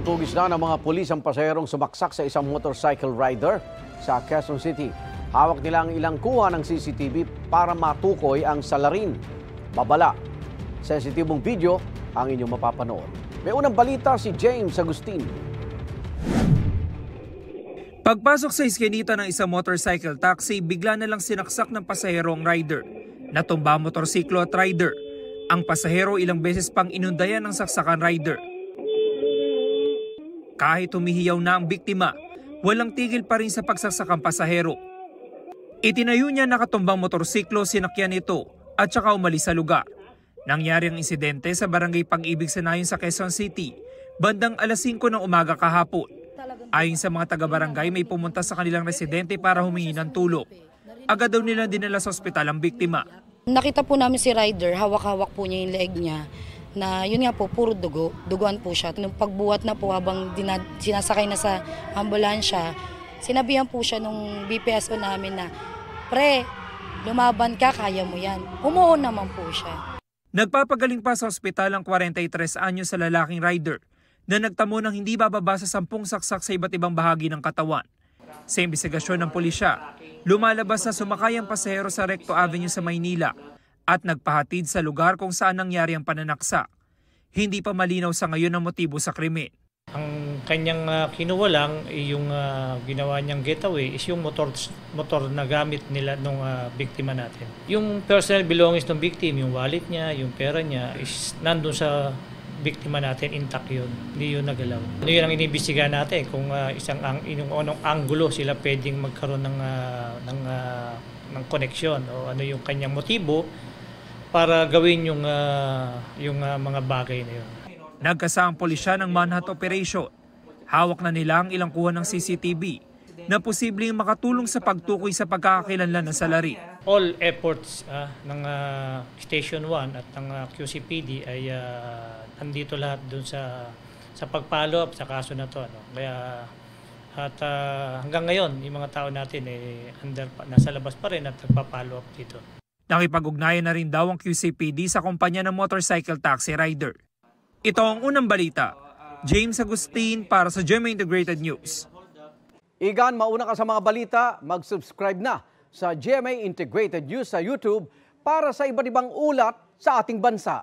Tinutugis na ng mga pulis ang pasaherong sumaksak sa isang motorcycle rider sa Quezon City. Hawak nila ang ilang kuha ng CCTV para matukoy ang salarin. Babala. Sensitibong video ang inyong mapapanood. May unang balita si James Agustin. Pagpasok sa iskinita ng isang motorcycle taxi, bigla na lang sinaksak ng pasahero ang rider. Natumba ang motorsiklo at rider. Ang pasahero ilang beses pang inundayan ng saksakan rider. Kahit humihiyaw na ang biktima, walang tigil pa rin sa pagsasakang pasahero. Itinayo niya nakatumbang motorsiklo, sinakyan ito at saka umalis sa lugar. Nangyari ang insidente sa Barangay Pag-ibig sa Nayon sa Quezon City, bandang alas 5 ng umaga kahapon. Ayon sa mga taga-barangay, may pumunta sa kanilang residente para humingi ng tulong. Agad daw nilang dinala sa ospital ang biktima. Nakita po namin si rider, hawak-hawak po niya yung leeg niya. Na yun nga po, puro dugo, duguan po siya. Nung pagbuhat na po habang sinasakay na sa ambulansya, sinabihan po siya nung BPSO namin na, "Pre, lumaban ka, kaya mo yan." Umuon naman po siya. Nagpapagaling pa sa ospital ang 43 anyos sa lalaking rider na nagtamo ng hindi bababa sa 10 saksak sa iba't ibang bahagi ng katawan. Sa imbestigasyon ng pulisya, lumalabas na sumakay ang pasahero sa Recto Avenue sa Maynila at nagpahatid sa lugar kung saan nangyari ang pananaksa. Hindi pa malinaw sa ngayon ang motibo sa krimen. Ang kanyang kinuha lang, yung ginawa niyang getaway is yung motor na gamit nila nung biktima natin. Yung personal belongings ng victim, yung wallet niya, yung pera niya is nandun sa biktima natin, intact yun. Hindi yun nagalaw. Ano yun ang inibisigan natin kung yung anong angulo sila pwedeng magkaroon ng koneksyon o ano yung kanyang motibo para gawin yung mga bagay na yun. Nagkasa ang pulisya ng manhunt operation. Hawak na nila ang ilang kuha ng CCTV na posibleng makatulong sa pagtukoy sa pagkakakilanlan ng salarin. All efforts ng Station 1 at ng QCPD ay nandito lahat doon sa pag-follow up sa kaso na to. Kaya hanggang ngayon, yung mga tao natin nasa labas pa rin at nagpa-follow up dito. Nakipag-ugnayan na rin daw ang QCPD sa kumpanya ng motorcycle taxi rider. Ito ang unang balita. James Agustin para sa GMA Integrated News. Igan, mauna ka sa mga balita, mag-subscribe na sa GMA Integrated News sa YouTube para sa iba't ibang ulat sa ating bansa.